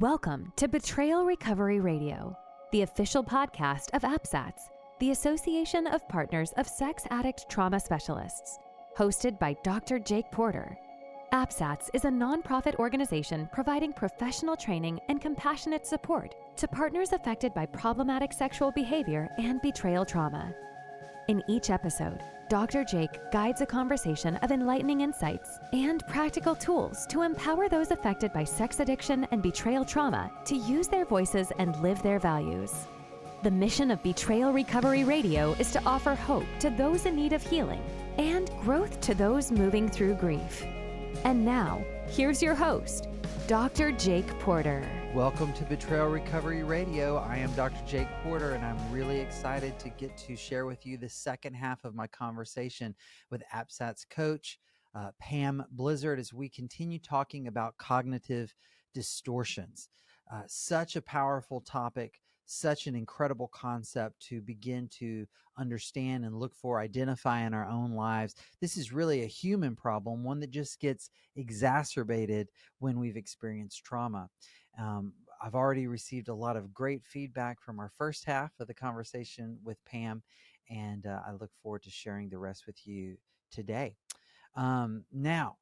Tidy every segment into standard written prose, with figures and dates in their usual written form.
Welcome to Betrayal Recovery Radio, the official podcast of APSATS, the Association of Partners of Sex Addict Trauma Specialists, hosted by Dr. Jake Porter. APSATS is a nonprofit organization providing professional training and compassionate support to partners affected by problematic sexual behavior and betrayal trauma. In each episode, Dr. Jake guides a conversation of enlightening insights and practical tools to empower those affected by sex addiction and betrayal trauma to use their voices and live their values. The mission of Betrayal Recovery Radio is to offer hope to those in need of healing and growth to those moving through grief. And now, here's your host, Dr. Jake Porter. Welcome to Betrayal Recovery Radio. I am Dr. Jake Porter, and I'm really excited to get to share with you the second half of my conversation with A.P.S.A.T.S coach, Pam Blizzard, as we continue talking about cognitive distortions. Such a powerful topic, such an incredible concept to begin to understand and look for, identify in our own lives. This is really a human problem, one that just gets exacerbated when we've experienced trauma. I've already received a lot of great feedback from our first half of the conversation with Pam, and I look forward to sharing the rest with you today. Now,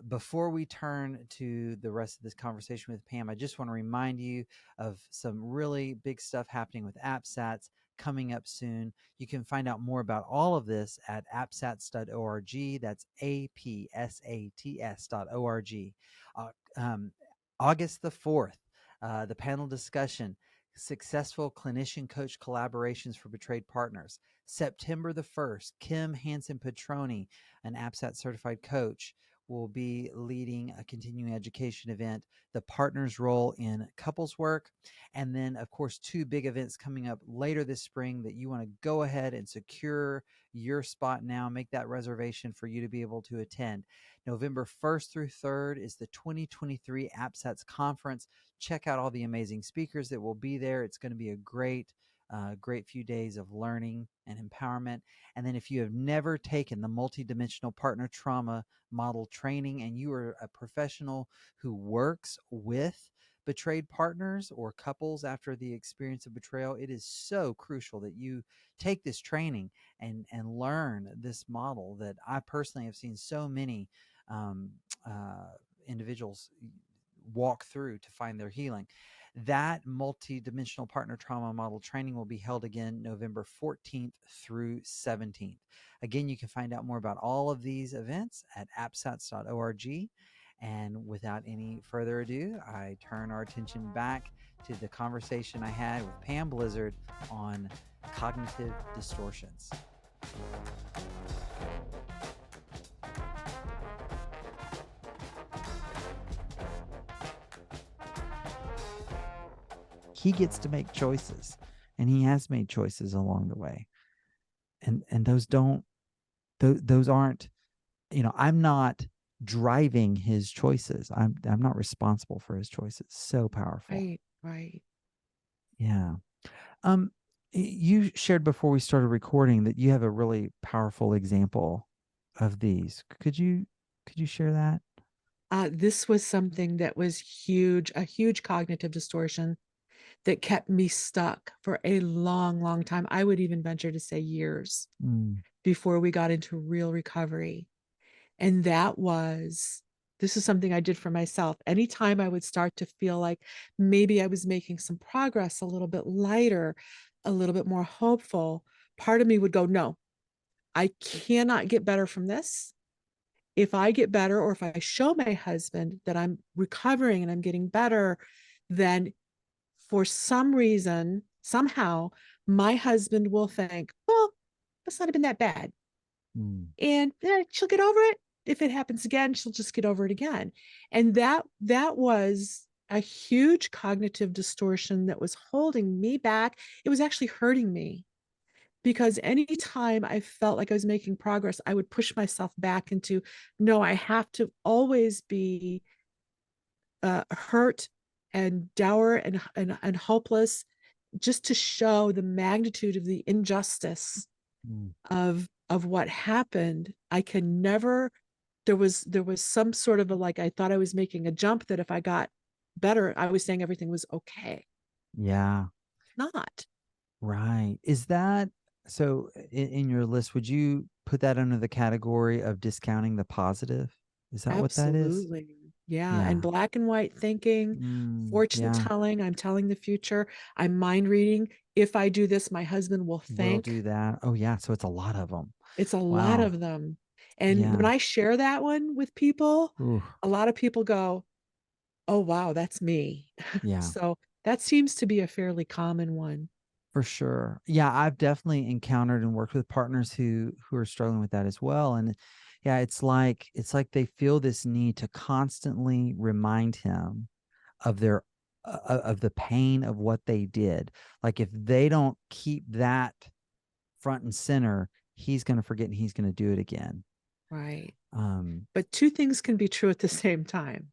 before we turn to the rest of this conversation with Pam, I just want to remind you of some really big stuff happening with APSATS coming up soon. You can find out more about all of this at apsats.org. That's APSATS.org. August the 4th, the panel discussion, Successful Clinician Coach Collaborations for Betrayed Partners. September the 1st, Kim Hansen-Petroni, an APSATS certified coach, will be leading a continuing education event, the partner's role in couples work. And then, of course, two big events coming up later this spring that you want to go ahead and secure your spot now. Make that reservation for you to be able to attend. November 1st through 3rd is the 2023 APSATS conference. Check out all the amazing speakers that will be there. It's going to be a great few days of learning and empowerment. And then if you have never taken the multidimensional partner trauma model training and you are a professional who works with betrayed partners or couples after the experience of betrayal, it is so crucial that you take this training and learn this model that I personally have seen so many individuals walk through to find their healing. That multi-dimensional partner trauma model training will be held again November 14th through 17th. Again, you can find out more about all of these events at apsats.org. And without any further ado, I turn our attention back to the conversation I had with Pam Blizzard on cognitive distortions. He gets to make choices, and he has made choices along the way. And those aren't, I'm not driving his choices. I'm not responsible for his choices. So powerful. Right. Yeah. You shared before we started recording that you have a really powerful example of these. Could you share that? This was something that was huge, a huge cognitive distortion that kept me stuck for a long, long time. I would even venture to say years before we got into real recovery. And this is something I did for myself. Anytime I would start to feel like maybe I was making some progress, a little bit lighter, a little bit more hopeful, part of me would go, no, I cannot get better from this. If I get better, or if I show my husband that I'm recovering and I'm getting better, then for some reason, somehow, my husband will think, well, that's not been that bad. And she'll get over it. If it happens again, she'll just get over it again. And that was a huge cognitive distortion that was holding me back. It was actually hurting me, because anytime I felt like I was making progress, I would push myself back into, no, I have to always be hurt and dour and hopeless, just to show the magnitude of the injustice of what happened. I can never, there was some sort of I thought I was making a jump, that if I got better. I was saying everything was okay. Yeah. Not. Right. Is that so in your list, would you put that under the category of discounting the positive? Is that what that is? Absolutely. Yeah. And Yeah. black and white thinking, fortune Yeah. telling, I'm telling the future, I'm mind reading. If I do this, my husband will We'll thank. do that. Oh, yeah. So it's a lot of them. It's a lot Wow. of them. And when Yeah. I share that one with people, Ooh, a lot of people go, oh, wow, that's me. yeah. So that seems to be a fairly common one. For sure. Yeah, I've definitely encountered and worked with partners who are struggling with that as well. And yeah, it's like they feel this need to constantly remind him of their of the pain of what they did. Like if they don't keep that front and center, he's going to forget and he's going to do it again. Right. Um, But two things can be true at the same time.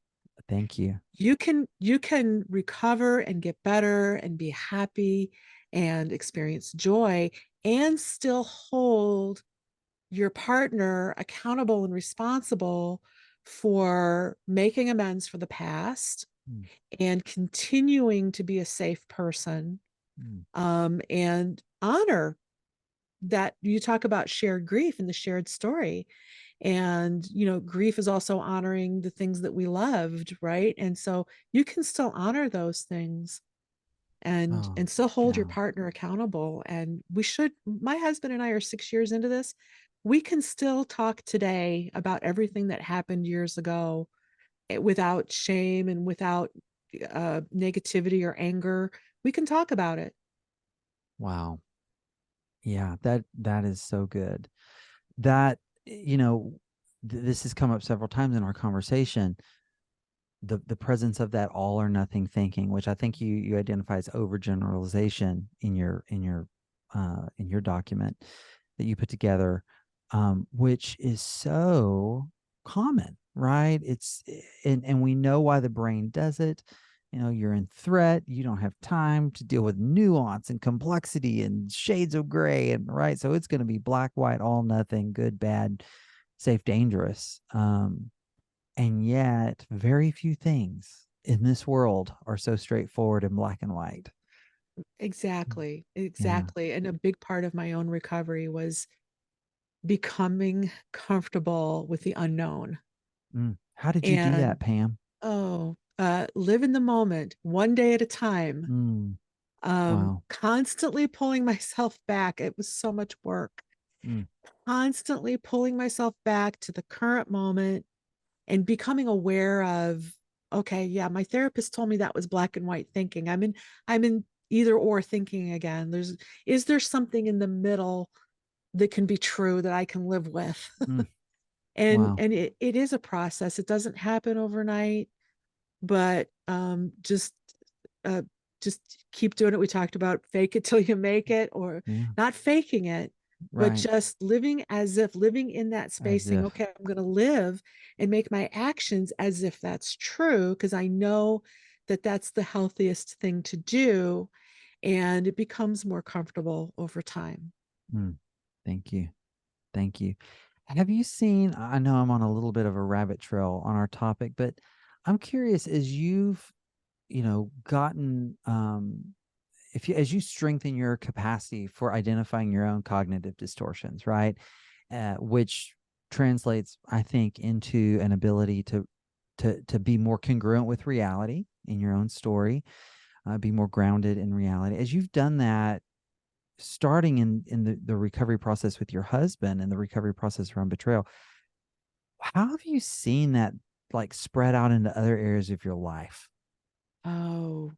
thank you. You can recover and get better and be happy and experience joy and still hold your partner accountable and responsible for making amends for the past Mm, and continuing to be a safe person, mm, and honor that. You talk about shared grief and the shared story, and grief is also honoring the things that we loved, right? And so you can still honor those things and oh, and still hold your yeah. partner accountable. And we should. My husband and I are 6 years into this. We can still talk today about everything that happened years ago, without shame and without negativity or anger. We can talk about it. Wow. Yeah, that is so good. That you know, this has come up several times in our conversation. The presence of that all or nothing thinking, which I think you identify as overgeneralization in your document that you put together, which is so common, right? And we know why the brain does it. You're in threat. You don't have time to deal with nuance and complexity and shades of gray, and right. So it's going to be black, white, all, nothing, good, bad, safe, dangerous. And yet, very few things in this world are so straightforward in black and white. Exactly, Yeah. exactly. And a big part of my own recovery was becoming comfortable with the unknown. How did you do that, And Pam? live in the moment, one day at a time. Mm, wow. Constantly pulling myself back. It was so much work. Mm, Constantly pulling myself back to the current moment and becoming aware of, okay, yeah, my therapist told me that was black and white thinking. I'm in either or thinking again. Is there something in the middle that can be true that I can live with? mm, and wow. and it is a process. It doesn't happen overnight, but uh, just keep doing it. We talked about fake it till you make it, or Yeah. not faking it, but Right. just living in that space, As saying, if. okay, I'm going to live and make my actions as if that's true, because I know that that's the healthiest thing to do. And it becomes more comfortable over time. Mm, thank you. Thank you. Have you seen? I know I'm on a little bit of a rabbit trail on our topic, but I'm curious as you've, gotten if you as you strengthen your capacity for identifying your own cognitive distortions, right? Which translates, I think, into an ability to be more congruent with reality in your own story, be more grounded in reality. As you've done that, starting in the recovery process with your husband and the recovery process around betrayal, how have you seen that like spread out into other areas of your life? Oh,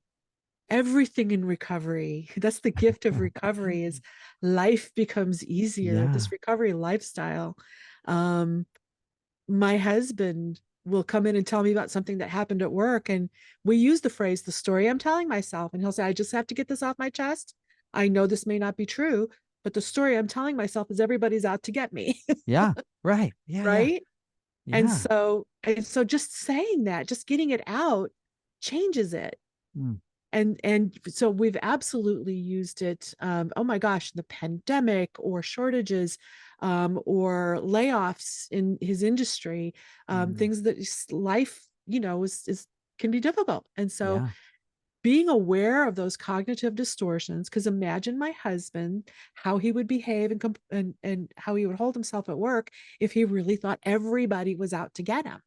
everything in recovery. That's the gift of recovery, is life becomes easier. Yeah. This recovery lifestyle. Um, my husband will come in and tell me about something that happened at work. And we use the phrase, the story I'm telling myself. And he'll say, I just have to get this off my chest. I know this may not be true, but the story I'm telling myself is everybody's out to get me. Yeah. Right. Yeah. Yeah. Right. And Yeah. so just saying that, just getting it out changes it. Mm, And so we've absolutely used it. Oh my gosh, the pandemic or shortages, or layoffs in his industry, mm, things that life, is can be difficult. And so Yeah. being aware of those cognitive distortions, because imagine my husband, how he would behave and how he would hold himself at work if he really thought everybody was out to get him.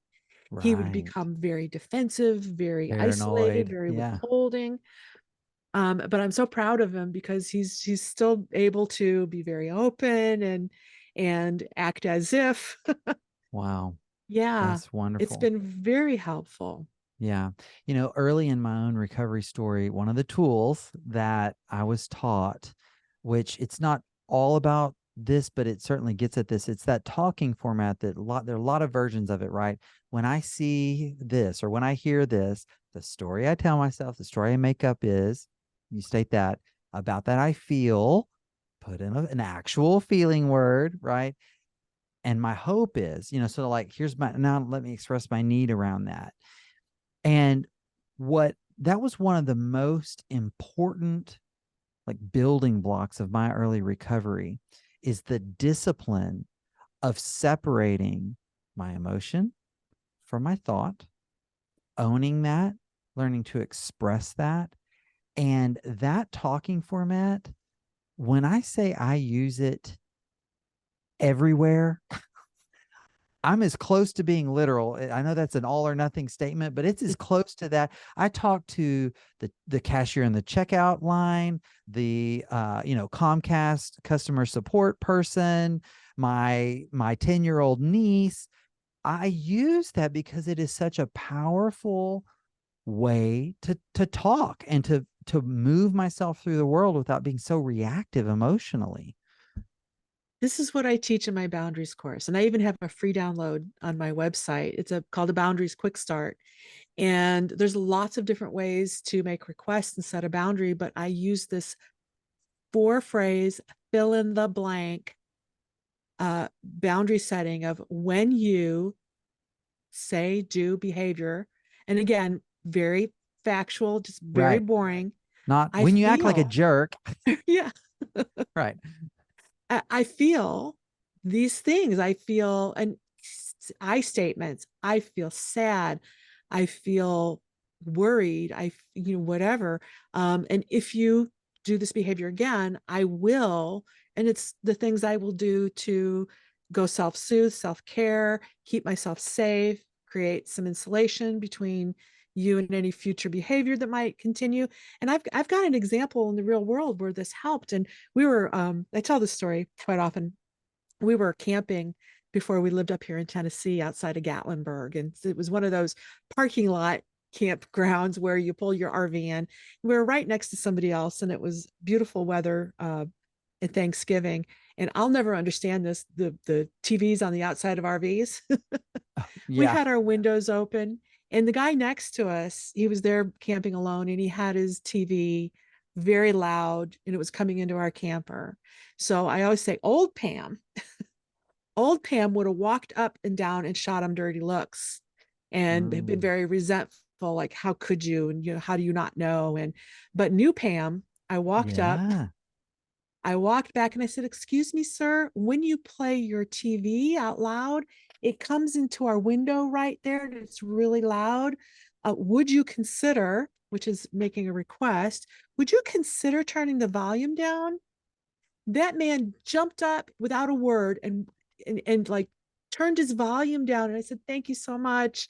He would Right. become very defensive, very isolated, Paranoid. very Yeah. withholding. But I'm so proud of him because he's still able to be very open and act as if. Wow. Yeah, That's it's wonderful. been very helpful. Yeah. Early in my own recovery story, one of the tools that I was taught, which it's not all about this, but it certainly gets at this. It's that talking format that there are a lot of versions of it, right? When I see this or when I hear this, the story I tell myself, the story I make up is, you state that, about that I feel, put in an actual feeling word, right? And my hope is, sort of like, now let me express my need around that. And what that was one of the most important like building blocks of my early recovery is the discipline of separating my emotion from my thought, owning that, learning to express that. And that talking format, when I say I use it everywhere, I'm as close to being literal. I know that's an all or nothing statement, but it's as close to that. I talk to the cashier in the checkout line, the Comcast customer support person, my 10-year-old niece. I use that because it is such a powerful way to talk and to move myself through the world without being so reactive emotionally. This is what I teach in my boundaries course. And I even have a free download on my website. It's called a boundaries quick start. And there's lots of different ways to make requests and set a boundary, but I use this 4-phrase fill in the blank boundary setting of when you say, do behavior. And again, very factual, just very Right. boring. Not I when you act like a feel, jerk. yeah, Right. I feel these things. I feel, and I statements. I feel sad. I feel worried. Whatever. And if you do this behavior again, I will. And it's the things I will do to go self-soothe, self-care, keep myself safe, create some insulation between you and any future behavior that might continue. And I've got an example in the real world where this helped. And we were I tell this story quite often. We were camping before we lived up here in Tennessee outside of Gatlinburg. And it was one of those parking lot campgrounds where you pull your RV in. We were right next to somebody else, and it was beautiful weather at Thanksgiving. And I'll never understand this. The TVs on the outside of RVs. We Yeah. had our windows open, and the guy next to us, he was there camping alone, and he had his TV very loud, and it was coming into our camper. So I always say, old Pam would have walked up and down and shot him dirty looks and have been Mm, very resentful, like, how could you? And, how do you not know? But new Pam, yeah. I walked back and I said, excuse me, sir, when you play your TV out loud, it comes into our window right there and it's really loud. Would you consider, which is making a request, would you consider turning the volume down? That man jumped up without a word and like turned his volume down. And I said, thank you so much.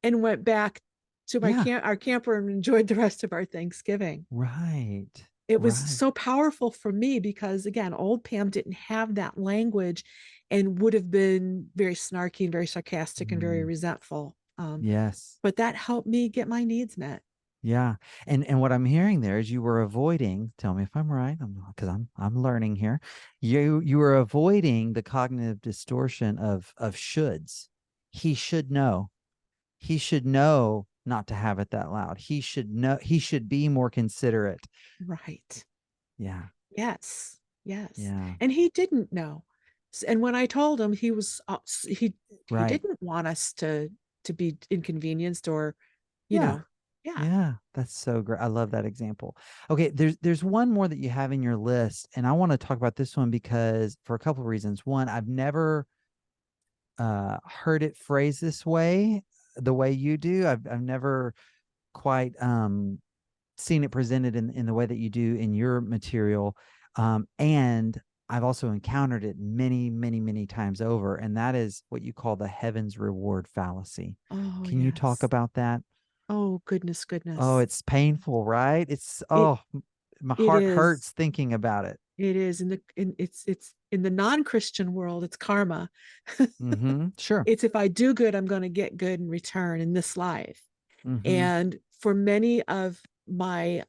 And went back to Yeah. our camper and enjoyed the rest of our Thanksgiving. Right. It was Right. so powerful for me because again, old Pam didn't have that language and would have been very snarky and very sarcastic and very Mm, resentful. yes. But that helped me get my needs met. Yeah. And what I'm hearing there is you were avoiding, tell me if I'm right, because I'm learning here. You were avoiding the cognitive distortion of shoulds. He should know. He should know not to have it that loud. He should be more considerate. Right. Yeah. Yes. Yes. Yeah. And he didn't know. And when I told him, he Right. didn't want us to be inconvenienced or, you Yeah. know, yeah. Yeah, that's so great. I love that example. Okay, there's one more that you have in your list, and I want to talk about this one because for a couple of reasons. One, I've never heard it phrased this way. the way you do. I've never quite seen it presented in the way that you do in your material. And I've also encountered it many, many, many times over. And that is what you call the heavens reward fallacy. Oh, Can you talk yes. about that? Oh, goodness, Oh, goodness. it's painful, right? It's, It oh, my it heart is. hurts thinking about it. It is it's in the non-Christian world, it's karma. Mm-hmm. Sure. It's if I do good, I'm going to get good in return in this life. Mm-hmm. And for many of my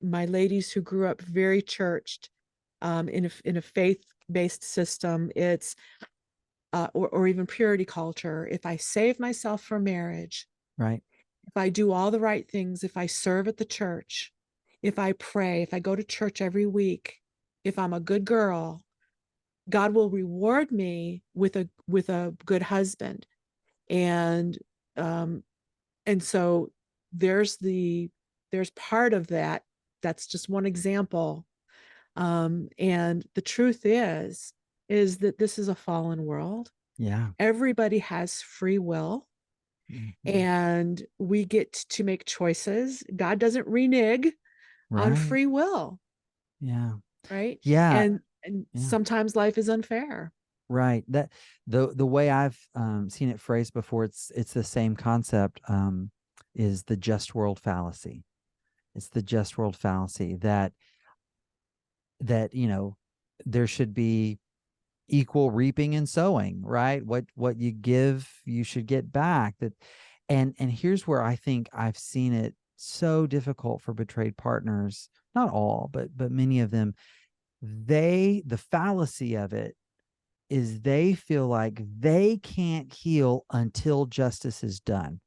ladies who grew up very churched, in a faith-based system, it's or even purity culture. If I save myself for marriage, Right. if I do all the right things, if I serve at the church, if I pray, if I go to church every week, if I'm a good girl, God will reward me with a good husband. And um, and so there's there's part of that. That's just one example. And the truth is that this is a fallen world. Yeah. Everybody has free will, Mm-hmm. and we get to make choices. God doesn't renege on Right. free will, Yeah. right? Yeah. And Yeah. sometimes life is unfair. Right. That the way I've seen it phrased before, it's the same concept, is the just world fallacy. It's the just world fallacy that there should be equal reaping and sowing, right? What you give, you should get back. And here's where I think I've seen it so difficult for betrayed partners. Not all, but many of them. The fallacy of it is they feel like they can't heal until justice is done.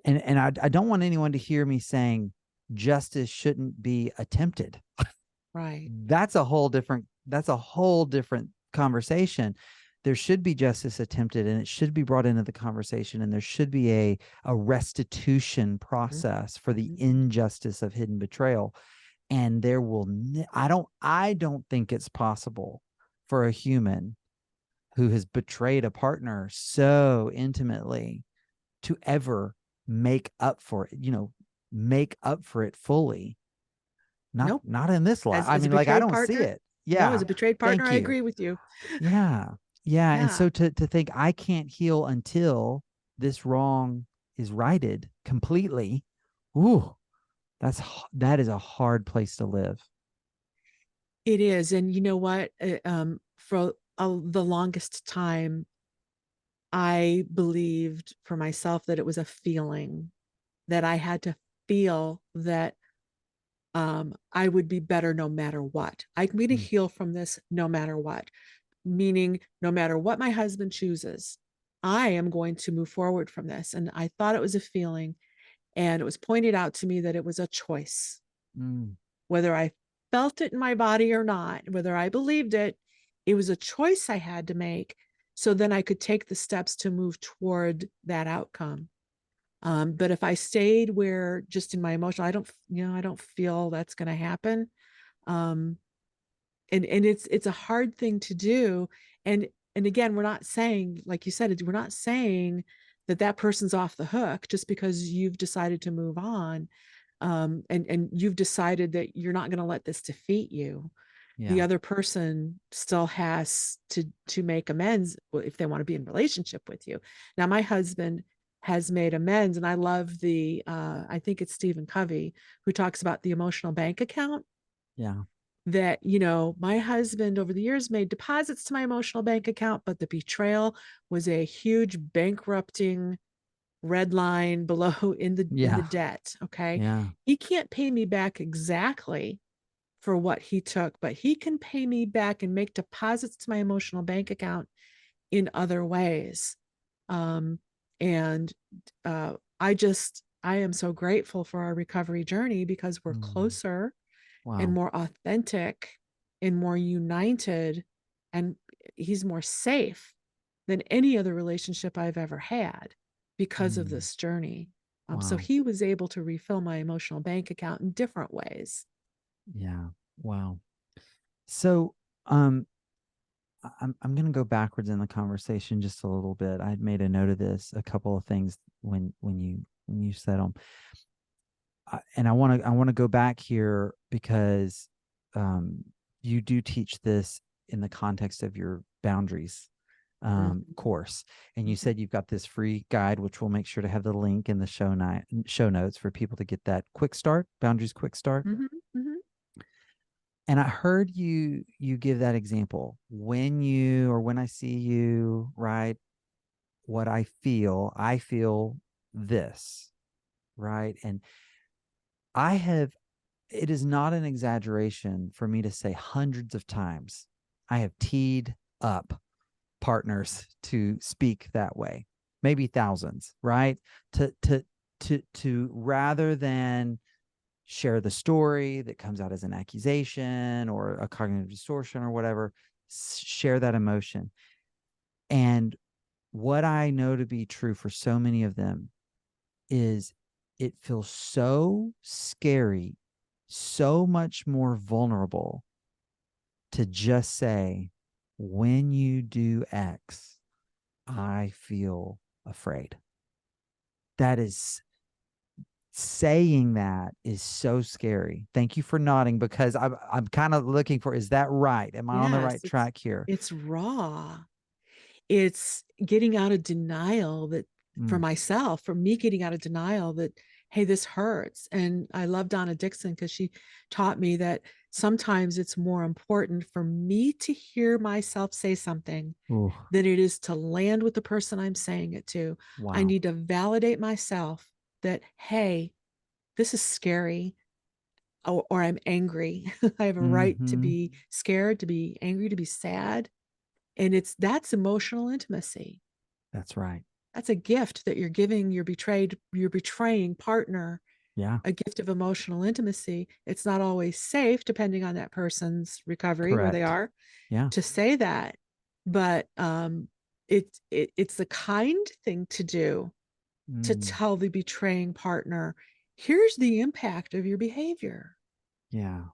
And I don't want anyone to hear me saying justice shouldn't be attempted. Right. That's a whole different conversation. There should be justice attempted, and it should be brought into the conversation, and there should be a restitution process for the Mm-hmm. injustice of hidden betrayal. And there will I don't think it's possible for a human who has betrayed a partner so intimately to ever make up for it, make up for it fully. Not Nope. not in this life. I As a mean, like, I betrayed don't see partner, it. no, as Yeah. a betrayed partner, Thank I you. agree with you. Yeah. Yeah. And Yeah. so to think I can't heal until this wrong is righted completely. Ooh, that is a hard place to live. It is. And you know what? For the longest time, I believed for myself that it was a feeling, that I had to feel that I would be better no matter what. I'm going to Mm, heal from this no matter what, meaning no matter what my husband chooses, I am going to move forward from this. And I thought it was a feeling. And it was pointed out to me that it was a choice. mm, Whether I felt it in my body or not, whether I believed it, it was a choice I had to make. So then I could take the steps to move toward that outcome. But if I stayed where just in my emotion, I don't feel that's going to happen. Um, and it's a hard thing to do. And again, we're not saying, like you said, we're not saying that that person's off the hook just because you've decided to move on, and you've decided that you're not going to let this defeat you. The yeah. other person still has to make amends if they want to be in relationship with you. Now, my husband has made amends, and I love I think it's Stephen Covey who talks about the emotional bank account. Yeah. That, my husband over the years made deposits to my emotional bank account, but the betrayal was a huge bankrupting red line below in the Yeah. debt. Okay. Yeah. He can't pay me back exactly for what he took, but he can pay me back and make deposits to my emotional bank account in other ways. Um, and I am so grateful for our recovery journey because we're Mm, closer and wow. more authentic and more united, and he's more safe than any other relationship I've ever had because of Mm, this journey. So wow. he was able to refill my emotional bank account in different ways. Yeah. Wow. So, um, I'm going to go backwards in the conversation just a little bit. I had made a note of this, a couple of things when you said them, and I want to go back here because you do teach this in the context of your boundaries Mhm. course, and you Mhm. said you've got this free guide, which we'll make sure to have the link in the show notes for people to get that quick start, boundaries quick start. Mhm. Mhm. And I heard you give that example when I see you, right? What I feel this, right? And I have, it is not an exaggeration for me to say hundreds of times I have teed up partners to speak that way, maybe thousands, right? To rather than share the story that comes out as an accusation or a cognitive distortion or whatever, share that emotion. And what I know to be true for so many of them is it feels so scary, so much more vulnerable to just say, when you do X, I feel afraid. That is saying that is so scary. Thank you for nodding because I'm kind of looking for, is that right? Am I on the Yes, right track here? it's raw. It's getting out of denial that for Mm. myself, for me getting out of denial that, hey, this hurts. And I love Donna Dixon because she taught me that sometimes it's more important for me to hear myself say something Ooh, than it is to land with the person I'm saying it to. I wow. need to validate myself that, hey, this is scary, or I'm angry. I have a right to Mm-hmm. be scared, to be angry, to be sad. And that's emotional intimacy. That's right. That's a gift that you're giving your betraying partner, Yeah. a gift of emotional intimacy. It's not always safe, depending on that person's recovery, where they Correct. are, Yeah. to say that. But it's the kind thing to do, to Mm, tell the betraying partner, here's the impact of your behavior. yeah.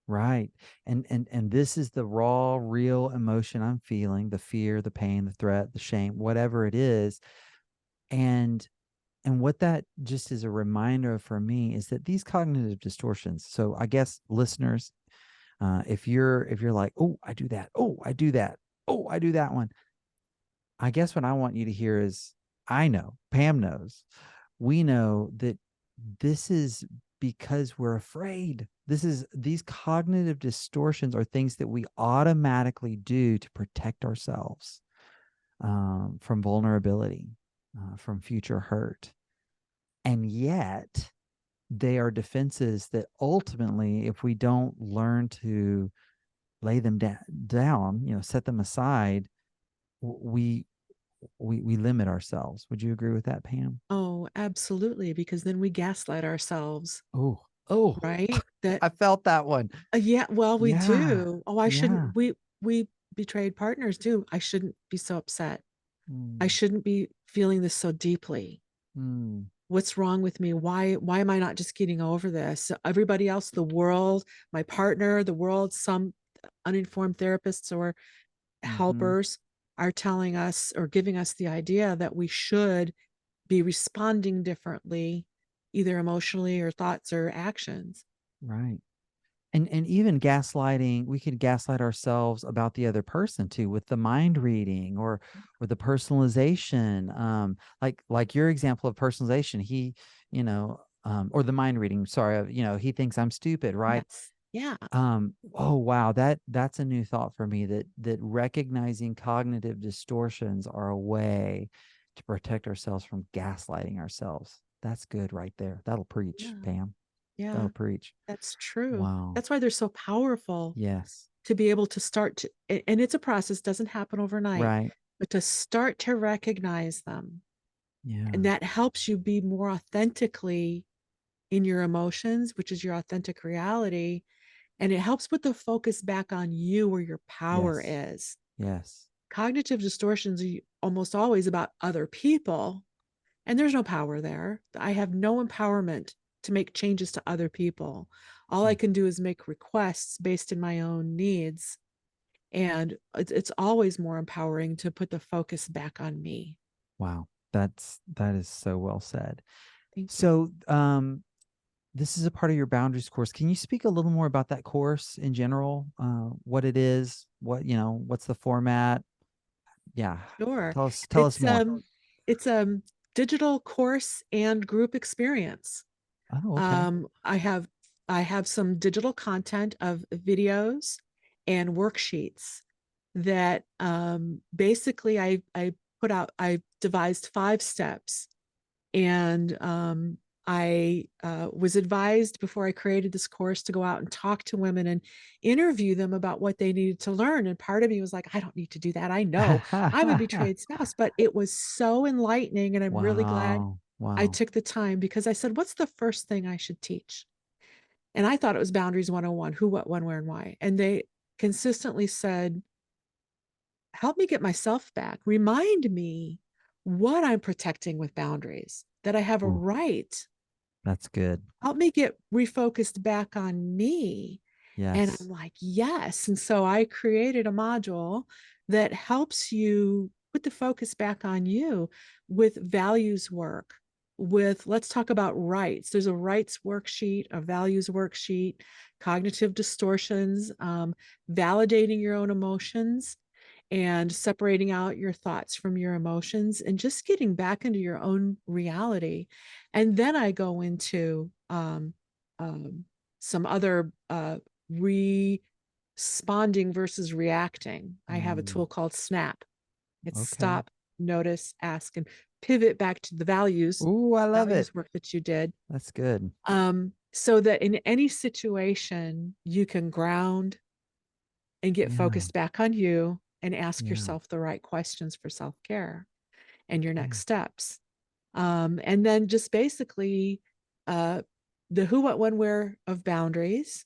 Right. And this is the raw, real emotion I'm feeling, the fear, the pain, the threat, the shame, whatever it is. And what that just is a reminder for me is that these cognitive distortions. So I guess listeners, if you're like, oh, I do that, oh, I do that, oh, I do that one. I guess what I want you to hear is, I know, Pam knows, we know that this is because we're afraid. These cognitive distortions are things that we automatically do to protect ourselves from vulnerability, from future hurt. And yet, they are defenses that ultimately, if we don't learn to lay them down, set them aside, we we limit ourselves. Would you agree with that, Pam? Oh, absolutely, because then we gaslight ourselves, Oh, oh, right? That I felt that one. yeah, well, we Yeah, do. Oh, I yeah. shouldn't. We betrayed partners too. I shouldn't be so upset. I Mm, shouldn't be feeling this so deeply. mm, What's wrong with me? Why am I not just getting over this? Everybody else, the world, my partner, the world, some uninformed therapists or mm-hmm. helpers are telling us or giving us the idea that we should be responding differently, either emotionally or thoughts or actions. Right. And even gaslighting, we could gaslight ourselves about the other person too, with the mind reading or the personalization. Like your example of personalization, or the mind reading, sorry, he thinks I'm stupid, right? Yes. Yeah. Oh wow, that's a new thought for me, that recognizing cognitive distortions are a way to protect ourselves from gaslighting ourselves. That's good right there. That'll preach, Yeah. Pam. Yeah. That'll preach. That's true. Wow. That's why they're so powerful, Yes. to be able to start to, and it's a process, doesn't happen overnight, Right. but to start to recognize them. And Yeah. that helps you be more authentically in your emotions, which is your authentic reality. And it helps put the focus back on you, where your power Yes. is. Yes. Cognitive distortions are almost always about other people, and there's no power there. I have no empowerment to make changes to other people. All I Mm, can do is make requests based in my own needs. And it's always more empowering to put the focus back on me. Wow. That is so well said. Thank you. So, this is a part of your boundaries course. Can you speak a little more about that course in general? What it is, what's the format? Yeah. Sure. Tell us more. It's a digital course and group experience. Oh, okay. I have some digital content of videos and worksheets that basically I devised 5 steps. And I was advised before I created this course to go out and talk to women and interview them about what they needed to learn. And part of me was like, I don't need to do that. I know I'm a betrayed spouse, but it was so enlightening. And I'm really glad Wow. I Wow. took the time, because I said, what's the first thing I should teach? And I thought it was boundaries 101, who, what, when, where, and why. And they consistently said, help me get myself back. Remind me what I'm protecting with boundaries, that I have a Ooh, right. that's good. Help me get refocused back on me. And I'm Yes. like, yes. And so I created a module that helps you put the focus back on you with values work. Let's talk about rights. There's a rights worksheet, a values worksheet, cognitive distortions, validating your own emotions, and separating out your thoughts from your emotions, and just getting back into your own reality. And then I go into some other responding versus reacting. I have a Mm, tool called SNAP. It's okay. stop, notice, ask, and pivot back to the Ooh, I love it. values work that you did. That's good. So that in any situation, you can ground and get Yeah. focused back on you and ask Yeah. yourself the right questions for self-care and your Yeah. next steps. And then just basically uh, the who, what, when, where of boundaries,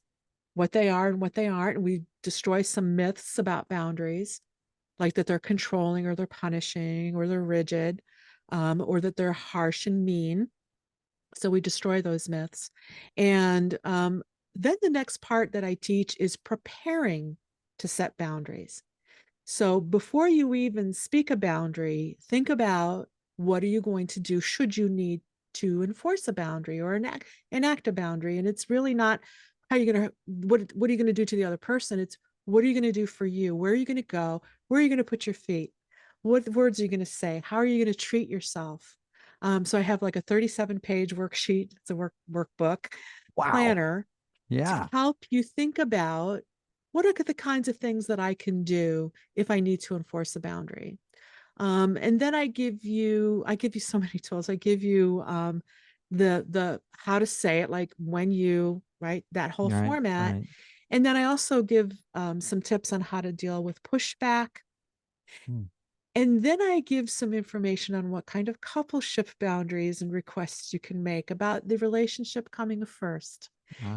what they are and what they aren't. And we destroy some myths about boundaries, like that they're controlling or they're punishing or they're rigid, or that they're harsh and mean. So we destroy those myths. And then the next part that I teach is preparing to set boundaries. So before you even speak a boundary, think about, what are you going to do should you need to enforce a boundary or enact a boundary. And it's really not how you're going to, what are you going to do to the other person? It's, what are you going to do for you? Where are you going to go? Where are you going to put your feet? What words are you going to say? How are you going to treat yourself? So I have like a 37-page worksheet. It's a workbook Wow. planner to Yeah. help you think about, what are the kinds of things that I can do if I need to enforce a boundary. And then I give you so many tools. I give you the how to say it, like when you, right, that whole Right. format. Right. And then I also give some tips on how to deal with pushback. Mm. And then I give some information on what kind of coupleship boundaries and requests you can make about the relationship coming first,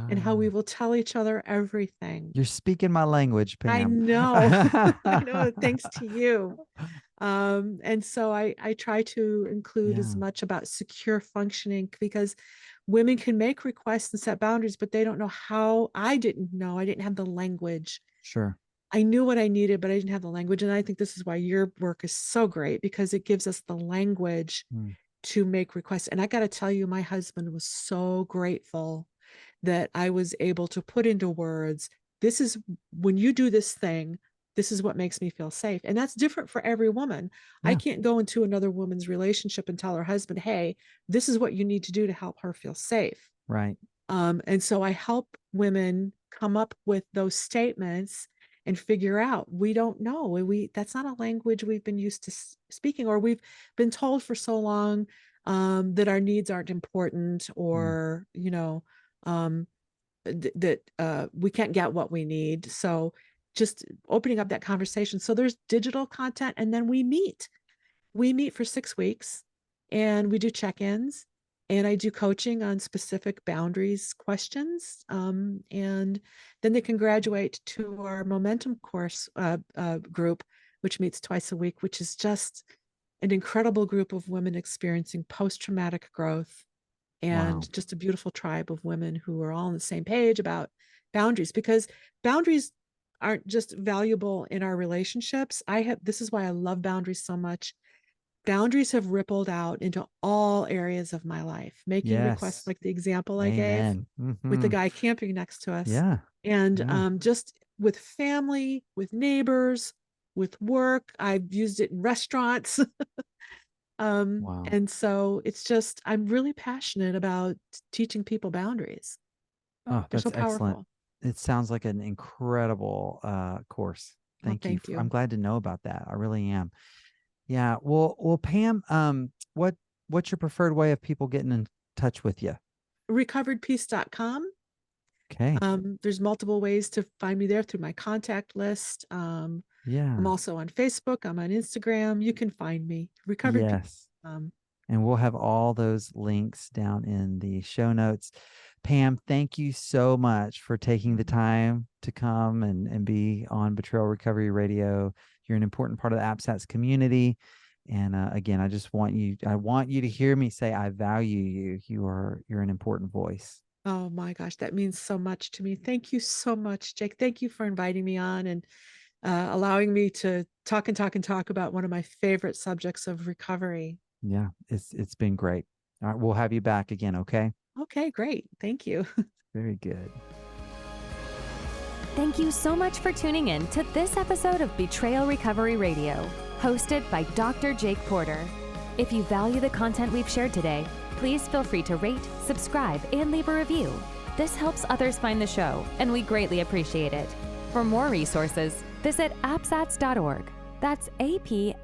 and how we Ah, will tell each other everything. you're speaking my language, I Pam. know. I know, thanks to you. And so I try to include as Yeah. much about secure functioning, because women can make requests and set boundaries, but they don't know how. I didn't know. I didn't have the language. Sure. I knew what I needed, but I didn't have the language. And I think this is why your work is so great, because it gives us the language Mm. to make requests. And I got to tell you, my husband was so grateful that I was able to put into words, this is, when you do this thing, this is what makes me feel safe. And that's different for every woman. I Yeah. can't go into another woman's relationship and tell her husband, hey, this is what you need to do to help her feel safe. Right. And so I help women come up with those statements and figure out, we don't know, that's not a language we've been used to speaking, or we've been told for so long that our needs aren't important, Mm. or um, that we can't get what we need. So just opening up that conversation. So there's digital content, and then we meet for 6 weeks and we do check-ins, and I do coaching on specific boundaries questions. And then they can graduate to our momentum course group, which meets twice a week, which is just an incredible group of women experiencing post-traumatic growth, Wow. and just a beautiful tribe of women who are all on the same page about boundaries, because boundaries aren't just valuable in our relationships. This is why I love boundaries so much. Boundaries have rippled out into all areas of my life, making requests Yes. like the example I gave Amen. with the Mm-hmm. guy camping next to us. Yeah. And Yeah. just with family, with neighbors, with work. I've used it in restaurants. Wow. And so it's just, I'm really passionate about teaching people boundaries. Oh, They're so that's excellent. powerful. It sounds like an incredible course. Well, Thank you. thank I'm you. glad to know about that. I really am. Yeah. Well, Pam, what's your preferred way of people getting in touch with you? Recoveredpeace.com. Okay. There's multiple ways to find me there through my contact list. I'm Yeah. also on Facebook. I'm on Instagram. You can find me. Recovered Peace. Yes. And we'll have all those links down in the show notes. Pam, thank you so much for taking the time to come and be on Betrayal Recovery Radio. You're an important part of the APSATS community. And again, I want you to hear me say, I value you. You're an important voice. Oh my gosh, that means so much to me. Thank you so much, Jake. Thank you for inviting me on and allowing me to talk and talk and talk about one of my favorite subjects of recovery. Yeah, it's been great. All right, we'll have you back again, okay? Okay, great. Thank you. Very good. Thank you so much for tuning in to this episode of Betrayal Recovery Radio, hosted by Dr. Jake Porter. If you value the content we've shared today, please feel free to rate, subscribe, and leave a review. This helps others find the show, and we greatly appreciate it. For more resources, visit APSATS.org. That's APSATS.org.